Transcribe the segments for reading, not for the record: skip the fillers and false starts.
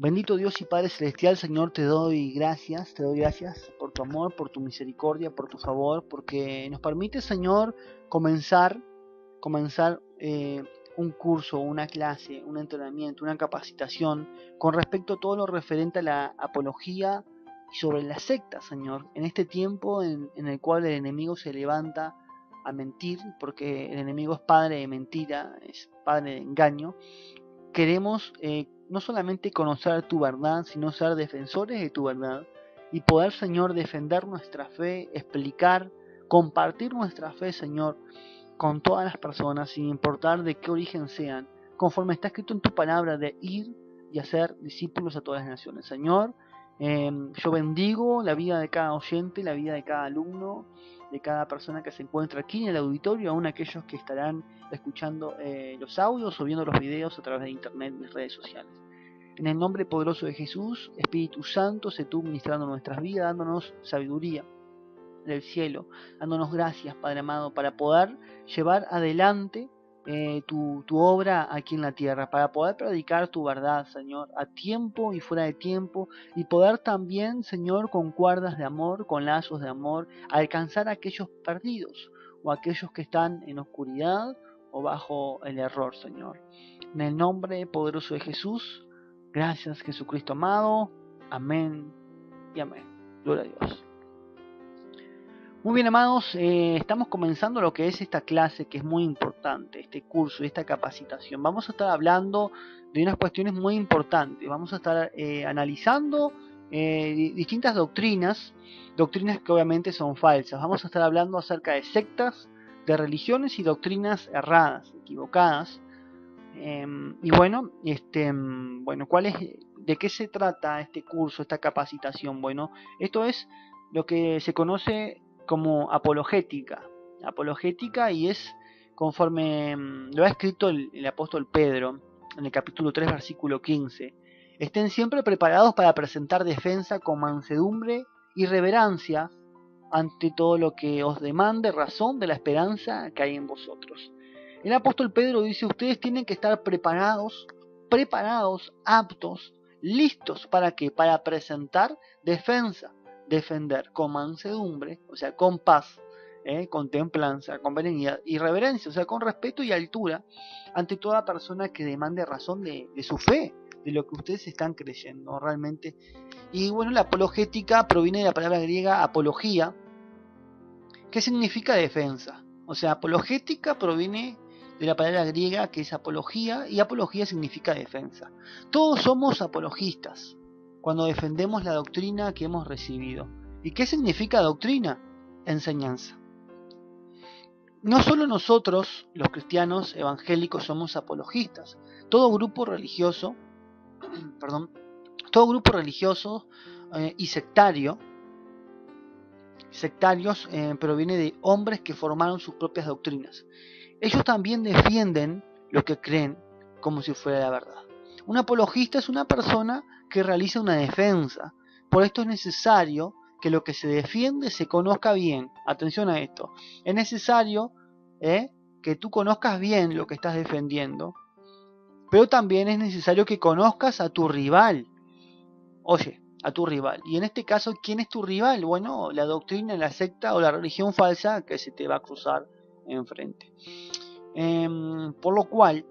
Bendito Dios y Padre Celestial, Señor, te doy gracias por tu amor, por tu misericordia, por tu favor, porque nos permite, Señor, comenzar un curso, una clase, un entrenamiento, una capacitación con respecto a todo lo referente a la apología y sobre la secta, Señor, en este tiempo en el cual el enemigo se levanta a mentir, porque el enemigo es padre de mentira, es padre de engaño. Queremos no solamente conocer tu verdad, sino ser defensores de tu verdad y poder, Señor, defender nuestra fe, explicar, compartir nuestra fe, Señor, con todas las personas, sin importar de qué origen sean, conforme está escrito en tu palabra de ir y hacer discípulos a todas las naciones. Señor, yo bendigo la vida de cada oyente, la vida de cada alumno, de cada persona que se encuentra aquí en el auditorio, aún aquellos que estarán escuchando los audios o viendo los videos a través de internet y redes sociales. En el nombre poderoso de Jesús, Espíritu Santo, sé tú ministrando nuestras vidas, dándonos sabiduría del cielo, dándonos gracias, Padre amado, para poder llevar adelante tu obra aquí en la tierra, para poder predicar tu verdad, Señor, a tiempo y fuera de tiempo, y poder también, Señor, con cuerdas de amor, con lazos de amor, alcanzar a aquellos perdidos o aquellos que están en oscuridad o bajo el error, Señor. En el nombre poderoso de Jesús, gracias, Jesucristo amado. Amén y amén. Gloria a Dios. Muy bien, amados, estamos comenzando lo que es esta clase que es muy importante, este curso y esta capacitación. Vamos a estar hablando de unas cuestiones muy importantes. Vamos a estar analizando distintas doctrinas que obviamente son falsas. Vamos a estar hablando acerca de sectas, de religiones y doctrinas erradas, equivocadas. Y bueno, ¿de qué se trata este curso, esta capacitación? Bueno, esto es lo que se conoce como apologética. Apologética, y es conforme lo ha escrito el apóstol Pedro en el capítulo 3, versículo 15. Estén siempre preparados para presentar defensa con mansedumbre y reverencia ante todo lo que os demande razón de la esperanza que hay en vosotros. El apóstol Pedro dice, ustedes tienen que estar preparados, aptos, listos, ¿para qué? Para presentar defensa, defender con mansedumbre, o sea, con paz, con templanza, con benignidad y reverencia, o sea, con respeto y altura, ante toda persona que demande razón de su fe, de lo que ustedes están creyendo realmente. Y bueno, la apologética proviene de la palabra griega apología, que significa defensa. O sea, apologética proviene de la palabra griega que es apología, y apología significa defensa. Todos somos apologistas cuando defendemos la doctrina que hemos recibido. ¿Y qué significa doctrina? Enseñanza. No solo nosotros, los cristianos evangélicos, somos apologistas. Todo grupo religioso, y sectarios proviene de hombres que formaron sus propias doctrinas. Ellos también defienden lo que creen como si fuera la verdad. Un apologista es una persona que realiza una defensa. Por esto es necesario que lo que se defiende se conozca bien. Atención a esto. Es necesario que tú conozcas bien lo que estás defendiendo, pero también es necesario que conozcas a tu rival. Oye, a tu rival. Y en este caso, ¿quién es tu rival? Bueno, la doctrina, la secta o la religión falsa que se te va a cruzar enfrente. Por lo cual,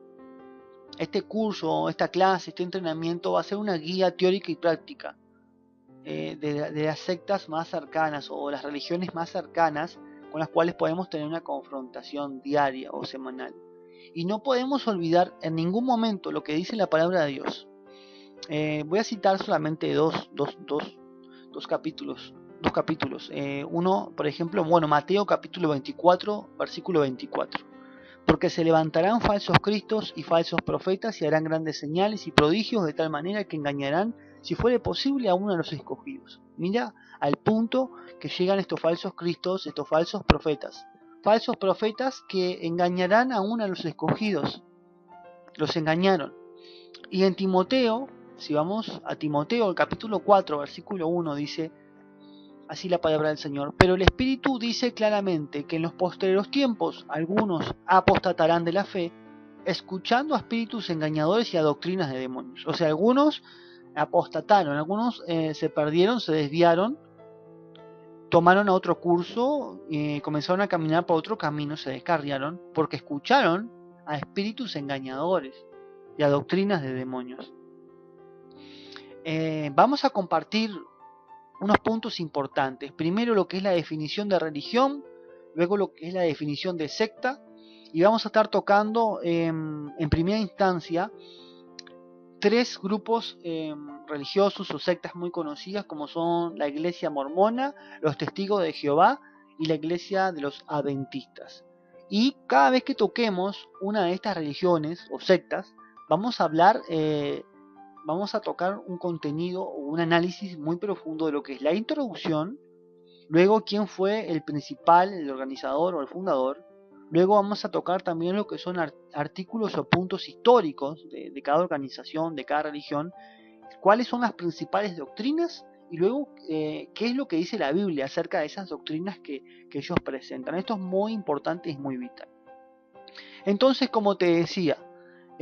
este curso, esta clase, este entrenamiento va a ser una guía teórica y práctica de las sectas más cercanas o las religiones más cercanas con las cuales podemos tener una confrontación diaria o semanal. Y no podemos olvidar en ningún momento lo que dice la palabra de Dios. Voy a citar solamente dos capítulos. Uno, por ejemplo, Mateo capítulo 24, versículo 24. Porque se levantarán falsos cristos y falsos profetas y harán grandes señales y prodigios de tal manera que engañarán, si fuere posible, a uno de los escogidos. Mira al punto que llegan estos falsos cristos, estos falsos profetas. Falsos profetas que engañarán a uno de los escogidos. Los engañaron. Y en Timoteo, si vamos a Timoteo, el capítulo 4, versículo 1, dice así la palabra del Señor. Pero el Espíritu dice claramente que en los postreros tiempos algunos apostatarán de la fe, escuchando a espíritus engañadores y a doctrinas de demonios. O sea, algunos apostataron, algunos se perdieron, se desviaron, tomaron a otro curso, comenzaron a caminar por otro camino, se descarriaron, porque escucharon a espíritus engañadores y a doctrinas de demonios. Vamos a compartir unos puntos importantes. Primero lo que es la definición de religión, luego lo que es la definición de secta, y vamos a estar tocando en primera instancia 3 grupos religiosos o sectas muy conocidas, como son la Iglesia Mormona, los Testigos de Jehová y la Iglesia de los Adventistas. Y cada vez que toquemos una de estas religiones o sectas, vamos a tocar un contenido o un análisis muy profundo de lo que es la introducción, luego quién fue el principal, el organizador o el fundador. Luego vamos a tocar también lo que son artículos o puntos históricos de cada organización, de cada religión, cuáles son las principales doctrinas y luego qué es lo que dice la Biblia acerca de esas doctrinas que ellos presentan. Esto es muy importante y es muy vital. Entonces, como te decía,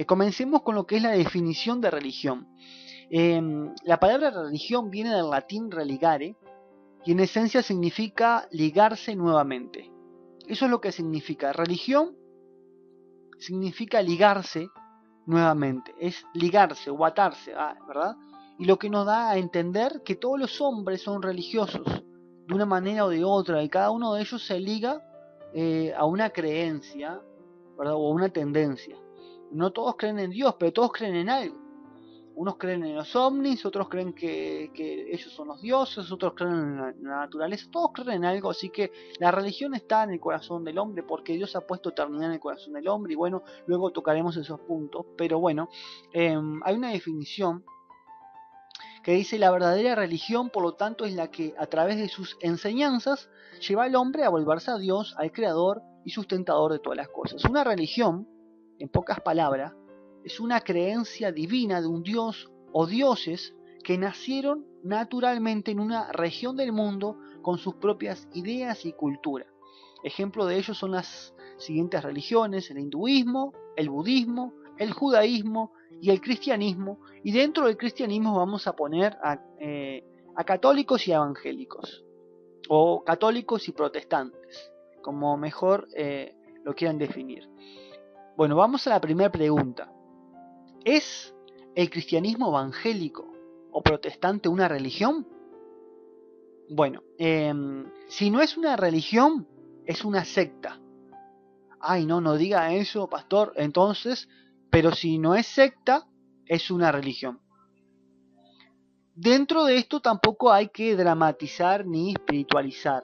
comencemos con lo que es la definición de religión. La palabra religión viene del latín religare y en esencia significa ligarse nuevamente. Eso es lo que significa. Religión significa ligarse nuevamente, es ligarse o atarse, ¿verdad? Y lo que nos da a entender que todos los hombres son religiosos de una manera o de otra, y cada uno de ellos se liga a una creencia, ¿verdad? O a una tendencia. No todos creen en Dios, pero todos creen en algo. Unos creen en los ovnis, otros creen que ellos son los dioses, otros creen en la naturaleza, todos creen en algo, así que la religión está en el corazón del hombre porque Dios ha puesto eternidad en el corazón del hombre, y bueno, luego tocaremos esos puntos, pero bueno, hay una definición que dice: la verdadera religión, por lo tanto, es la que a través de sus enseñanzas lleva al hombre a volverse a Dios, al Creador y sustentador de todas las cosas. Una religión, en pocas palabras, es una creencia divina de un dios o dioses que nacieron naturalmente en una región del mundo con sus propias ideas y cultura. Ejemplo de ello son las siguientes religiones: el hinduismo, el budismo, el judaísmo y el cristianismo. Y dentro del cristianismo vamos a poner a católicos y evangélicos, o católicos y protestantes, como mejor lo quieran definir. Bueno, vamos a la primera pregunta. ¿Es el cristianismo evangélico o protestante una religión? Bueno, si no es una religión, es una secta. Ay, no diga eso, pastor. Entonces, pero si no es secta, es una religión. Dentro de esto tampoco hay que dramatizar ni espiritualizar.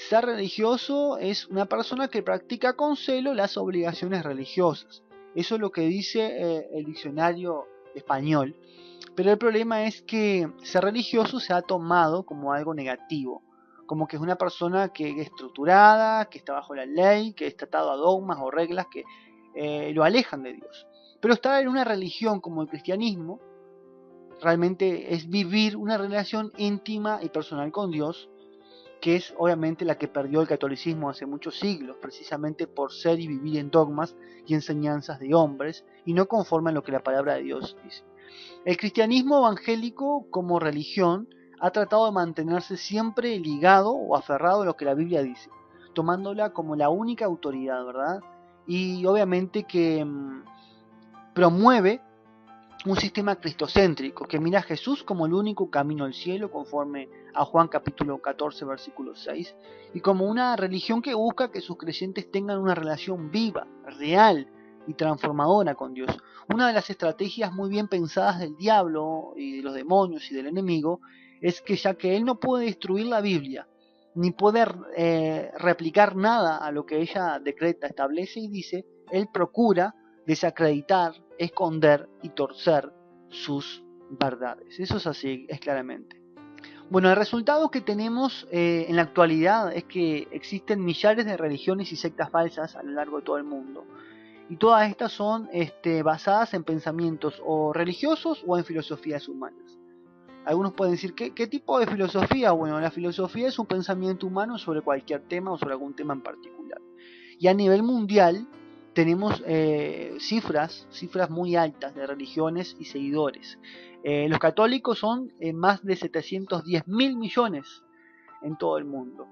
Ser religioso es una persona que practica con celo las obligaciones religiosas. Eso es lo que dice el diccionario español. Pero el problema es que ser religioso se ha tomado como algo negativo, como que es una persona que es estructurada, que está bajo la ley, que está atado a dogmas o reglas que lo alejan de Dios. Pero estar en una religión como el cristianismo realmente es vivir una relación íntima y personal con Dios, que es obviamente la que perdió el catolicismo hace muchos siglos, precisamente por ser y vivir en dogmas y enseñanzas de hombres, y no conforme a lo que la palabra de Dios dice. El cristianismo evangélico como religión ha tratado de mantenerse siempre ligado o aferrado a lo que la Biblia dice, tomándola como la única autoridad, ¿verdad? Y obviamente que promueve un sistema cristocéntrico que mira a Jesús como el único camino al cielo, conforme a Juan capítulo 14 versículo 6, y como una religión que busca que sus creyentes tengan una relación viva, real y transformadora con Dios. Una de las estrategias muy bien pensadas del diablo y de los demonios y del enemigo es que, ya que él no puede destruir la Biblia ni puede replicar nada a lo que ella decreta, establece y dice, él procura desacreditar, esconder y torcer sus verdades. Eso es así, es claramente. Bueno, el resultado que tenemos en la actualidad es que existen millares de religiones y sectas falsas a lo largo de todo el mundo. Y todas estas son basadas en pensamientos o religiosos o en filosofías humanas. Algunos pueden decir, ¿qué tipo de filosofía? Bueno, la filosofía es un pensamiento humano sobre cualquier tema o sobre algún tema en particular. Y a nivel mundial tenemos cifras muy altas de religiones y seguidores. Los católicos son más de 710.000 millones en todo el mundo.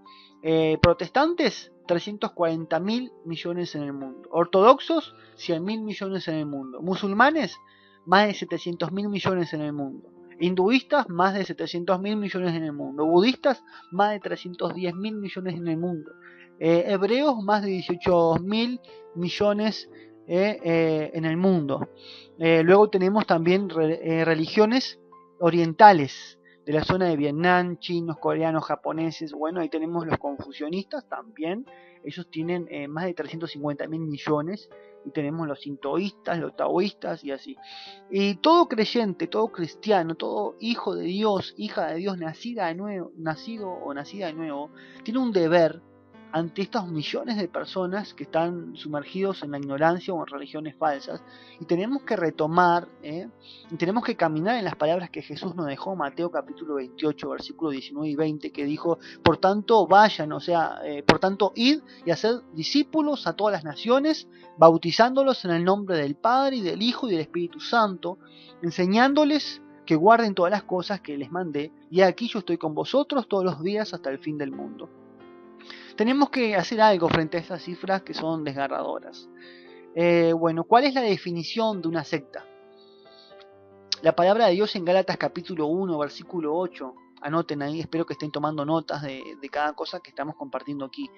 Protestantes, 340.000 millones en el mundo. Ortodoxos, 100.000 millones en el mundo. Musulmanes, más de 700.000 millones en el mundo. Hinduistas, más de 700.000 millones en el mundo. Budistas, más de 310.000 millones en el mundo. Hebreos, más de 18.000 millones en el mundo. Luego tenemos también religiones orientales de la zona de Vietnam, chinos, coreanos, japoneses. Bueno, ahí tenemos los confucianistas también. Ellos tienen más de 350.000 millones. Y tenemos los sintoístas, los taoístas y así. Y todo creyente, todo cristiano, todo hijo de Dios, hija de Dios, nacido o nacida de nuevo, tiene un deber ante estos millones de personas que están sumergidos en la ignorancia o en religiones falsas, y tenemos que retomar, y tenemos que caminar en las palabras que Jesús nos dejó, Mateo capítulo 28, versículos 19 y 20, que dijo: por tanto vayan, por tanto id y haced discípulos a todas las naciones, bautizándolos en el nombre del Padre y del Hijo y del Espíritu Santo, enseñándoles que guarden todas las cosas que les mandé, y aquí yo estoy con vosotros todos los días hasta el fin del mundo. Tenemos que hacer algo frente a estas cifras que son desgarradoras. Bueno, ¿cuál es la definición de una secta? La palabra de Dios en Gálatas capítulo 1, versículo 8, anoten ahí, espero que estén tomando notas de cada cosa que estamos compartiendo aquí.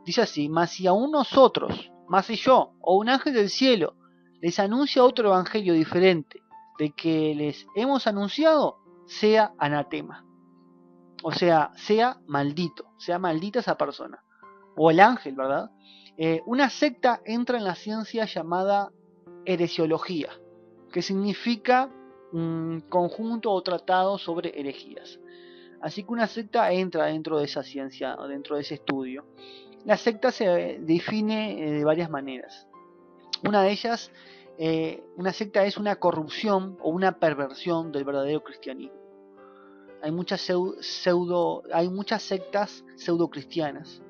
Dice así: mas si aún nosotros, más si yo, o un ángel del cielo, les anuncia otro evangelio diferente del que les hemos anunciado, sea anatema. O sea maldito, sea maldita esa persona. O el ángel, ¿verdad? Una secta entra en la ciencia llamada heresiología, que significa un conjunto o tratado sobre herejías. Así que una secta entra dentro de esa ciencia, dentro de ese estudio. La secta se define de varias maneras. Una de ellas, una secta es una corrupción o una perversión del verdadero cristianismo. Hay muchas sectas pseudo-cristianas.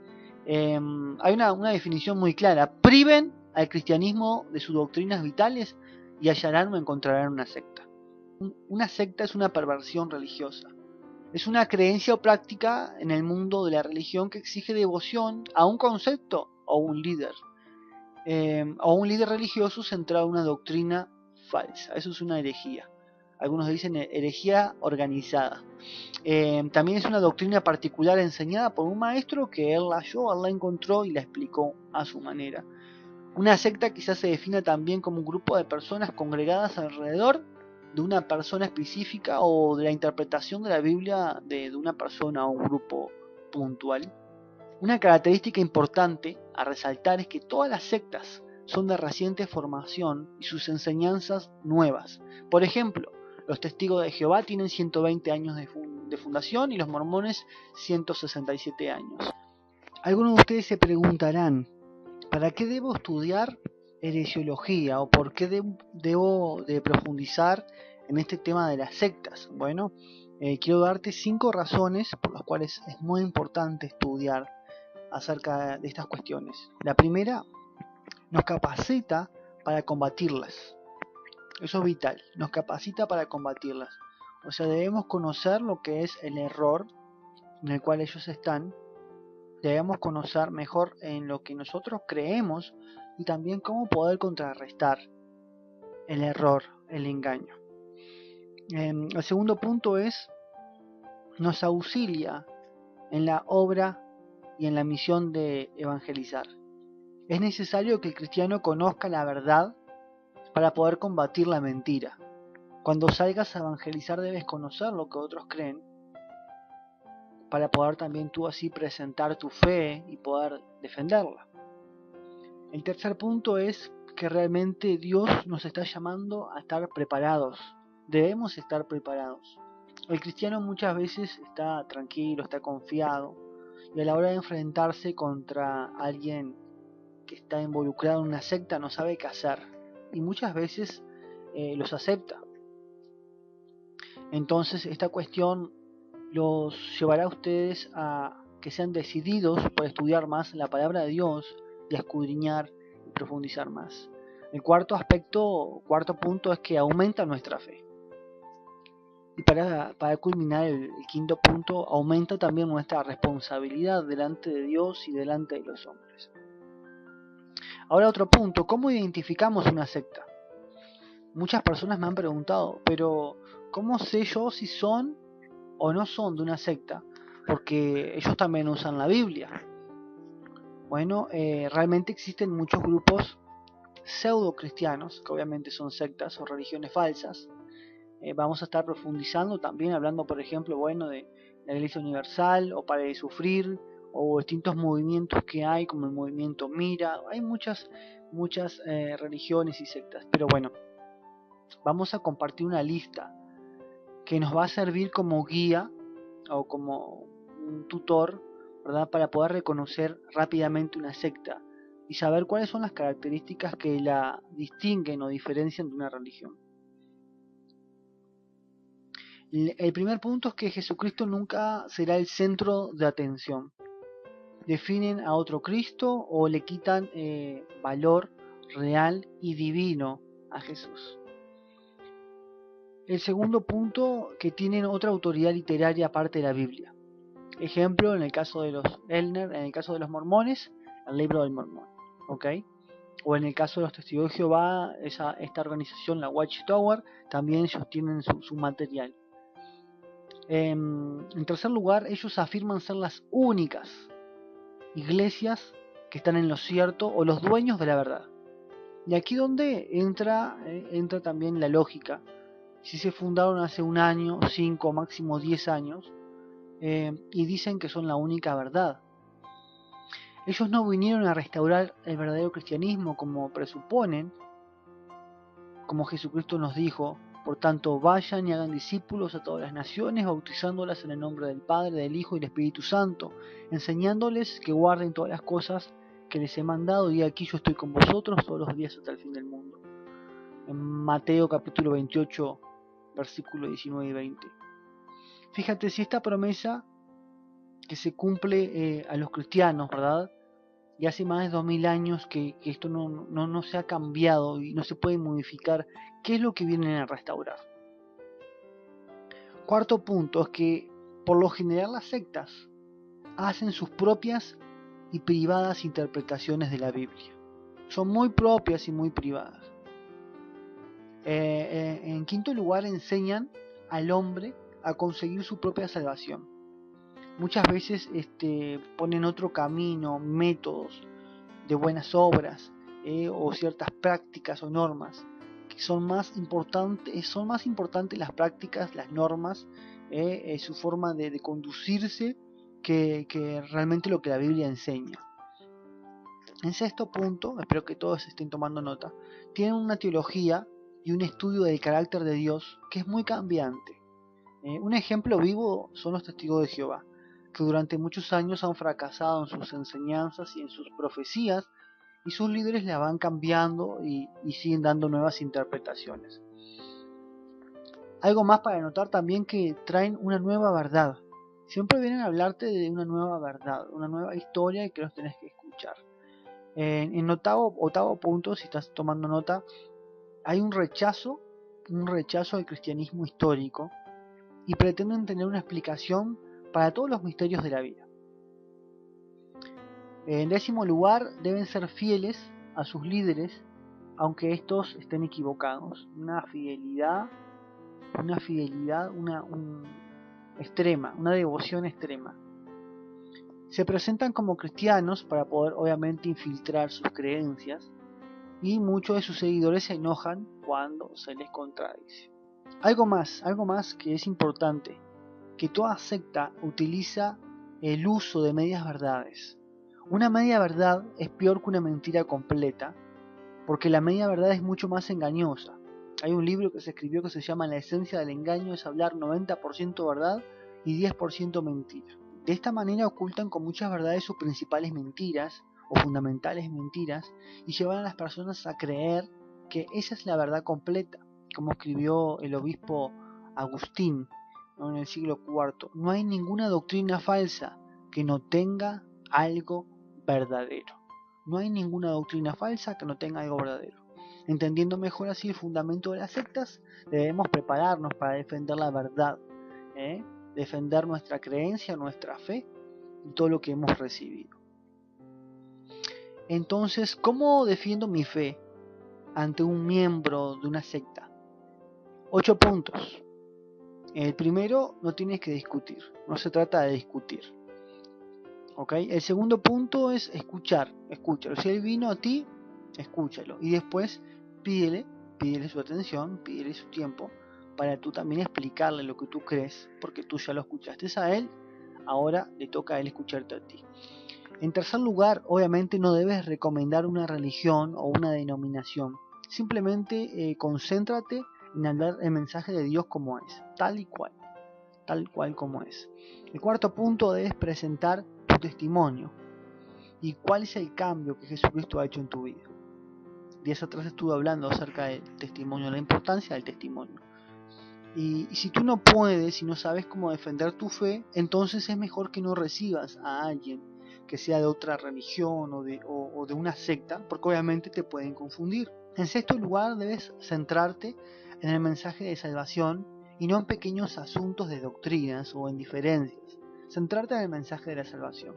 Hay una definición muy clara: priven al cristianismo de sus doctrinas vitales y hallarán o encontrarán una secta. Una secta es una perversión religiosa. Es una creencia o práctica en el mundo de la religión que exige devoción a un concepto o un líder. O un líder religioso centrado en una doctrina falsa. Eso es una herejía. Algunos dicen herejía organizada. También es una doctrina particular enseñada por un maestro que él la halló, él la encontró y la explicó a su manera. Una secta quizás se defina también como un grupo de personas congregadas alrededor de una persona específica o de la interpretación de la Biblia de una persona o un grupo puntual. Una característica importante a resaltar es que todas las sectas son de reciente formación y sus enseñanzas nuevas. Por ejemplo, los testigos de Jehová tienen 120 años de fundación y los mormones 167 años. Algunos de ustedes se preguntarán: ¿para qué debo estudiar heresiología o por qué debo de profundizar en este tema de las sectas? Bueno, quiero darte 5 razones por las cuales es muy importante estudiar acerca de estas cuestiones. La primera, nos capacita para combatirlas. Eso es vital, nos capacita para combatirlas. O sea, debemos conocer lo que es el error en el cual ellos están. Debemos conocer mejor en lo que nosotros creemos y también cómo poder contrarrestar el error, el engaño. El segundo punto es: nos auxilia en la obra y en la misión de evangelizar. Es necesario que el cristiano conozca la verdad para poder combatir la mentira. Cuando salgas a evangelizar debes conocer lo que otros creen, para poder también tú así presentar tu fe y poder defenderla. El tercer punto es que realmente Dios nos está llamando a estar preparados. Debemos estar preparados. El cristiano muchas veces está tranquilo, está confiado, y a la hora de enfrentarse contra alguien que está involucrado en una secta no sabe qué hacer, y muchas veces los acepta. Entonces esta cuestión los llevará a ustedes a que sean decididos por estudiar más la palabra de Dios y a escudriñar y profundizar más. El cuarto punto es que aumenta nuestra fe. Y para culminar el quinto punto, aumenta también nuestra responsabilidad delante de Dios y delante de los hombres. Ahora otro punto, ¿cómo identificamos una secta? Muchas personas me han preguntado, pero ¿cómo sé yo si son o no son de una secta? Porque ellos también usan la Biblia. Bueno, realmente existen muchos grupos pseudo cristianos, que obviamente son sectas o religiones falsas. Vamos a estar profundizando también, hablando por ejemplo, bueno, de la Iglesia Universal o Para de Sufrir, o distintos movimientos que hay, como el movimiento Mira. Hay muchas religiones y sectas, pero bueno, vamos a compartir una lista que nos va a servir como guía o como un tutor, ¿verdad? Para poder reconocer rápidamente una secta y saber cuáles son las características que la distinguen o diferencian de una religión. El primer punto es que Jesucristo nunca será el centro de atención. Definen a otro Cristo o le quitan valor real y divino a Jesús. El segundo punto, que tienen otra autoridad literaria aparte de la Biblia. Ejemplo, en el caso de los Elner, en el caso de los mormones, el libro del Mormón, ¿ok? O en el caso de los Testigos de Jehová, esta organización, la Watchtower, también ellos tienen su material. En tercer lugar, ellos afirman ser las únicas iglesias que están en lo cierto o los dueños de la verdad. Y aquí donde entra también la lógica. Si se fundaron hace un año, 5, máximo 10 años, y dicen que son la única verdad. Ellos no vinieron a restaurar el verdadero cristianismo como presuponen, como Jesucristo nos dijo. Por tanto, vayan y hagan discípulos a todas las naciones, bautizándolas en el nombre del Padre, del Hijo y del Espíritu Santo, enseñándoles que guarden todas las cosas que les he mandado, y aquí yo estoy con vosotros todos los días hasta el fin del mundo. En Mateo capítulo 28, versículo 19 y 20. Fíjate si esta promesa que se cumple a los cristianos, ¿verdad? Y hace más de 2000 años que esto no se ha cambiado y no se puede modificar. ¿Qué es lo que vienen a restaurar? Cuarto punto es que por lo general las sectas hacen sus propias y privadas interpretaciones de la Biblia. Son muy propias y muy privadas. En quinto lugar, enseñan al hombre a conseguir su propia salvación. Muchas veces ponen otro camino, métodos de buenas obras o ciertas prácticas o normas que son más importantes las prácticas, las normas, su forma de conducirse que realmente lo que la Biblia enseña. En sexto punto, espero que todos estén tomando nota, tienen una teología y un estudio del carácter de Dios que es muy cambiante. Un ejemplo vivo son los Testigos de Jehová, que durante muchos años han fracasado en sus enseñanzas y en sus profecías, y sus líderes la van cambiando y siguen dando nuevas interpretaciones. Algo más para notar también, que traen una nueva verdad. Siempre vienen a hablarte de una nueva verdad, una nueva historia, y que los tenés que escuchar. En octavo punto, si estás tomando nota, hay un rechazo al cristianismo histórico, y pretenden tener una explicación para todos los misterios de la vida. En décimo lugar, deben ser fieles a sus líderes, aunque estos estén equivocados. Una fidelidad extrema, una devoción extrema. Se presentan como cristianos para poder obviamente infiltrar sus creencias, y muchos de sus seguidores se enojan cuando se les contradice. Algo más que es importante, que toda secta utiliza el uso de medias verdades. Una media verdad es peor que una mentira completa, porque la media verdad es mucho más engañosa. Hay un libro que se escribió que se llama La esencia del engaño, es hablar 90% verdad y 10% mentira. De esta manera ocultan con muchas verdades sus principales mentiras o fundamentales mentiras, y llevan a las personas a creer que esa es la verdad completa, como escribió el obispo Agustín, ¿no?, en el siglo IV. No hay ninguna doctrina falsa que no tenga algo verdadero. No hay ninguna doctrina falsa que no tenga algo verdadero. Entendiendo mejor así el fundamento de las sectas, debemos prepararnos para defender la verdad, defender nuestra creencia, nuestra fe y todo lo que hemos recibido. Entonces, ¿cómo defiendo mi fe ante un miembro de una secta? 8 puntos. El primero, no tienes que discutir, no se trata de discutir. ¿Okay? El segundo punto es escuchar, escúchalo. Si él vino a ti, escúchalo. Y después pídele su atención, pídele su tiempo, para tú también explicarle lo que tú crees, porque tú ya lo escuchaste a él, ahora le toca a él escucharte a ti. En tercer lugar, obviamente no debes recomendar una religión o una denominación. Simplemente concéntrate en hablar el mensaje de Dios como es, tal cual como es. El cuarto punto, debes presentar tu testimonio y cuál es el cambio que Jesucristo ha hecho en tu vida. Días atrás estuve hablando acerca del testimonio, la importancia del testimonio. Y si tú no puedes y no sabes cómo defender tu fe, entonces es mejor que no recibas a alguien que sea de otra religión o de una secta, porque obviamente te pueden confundir. En sexto lugar, debes centrarte en el mensaje de salvación y no en pequeños asuntos de doctrinas o en diferencias. Centrarte en el mensaje de la salvación.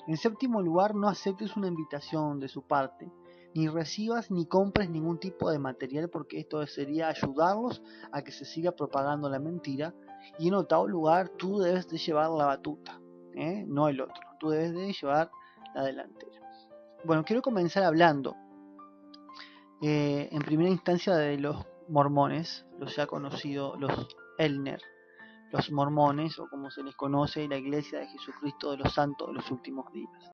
En séptimo lugar, no aceptes una invitación de su parte, ni recibas ni compres ningún tipo de material, porque esto sería ayudarlos a que se siga propagando la mentira. Y en octavo lugar, tú debes de llevar la batuta, no el otro. Tú debes de llevar la delantera. Bueno, quiero comenzar hablando en primera instancia de los mormones, los ya conocidos, los Elner, los mormones, o como se les conoce, la Iglesia de Jesucristo de los Santos de los Últimos Días.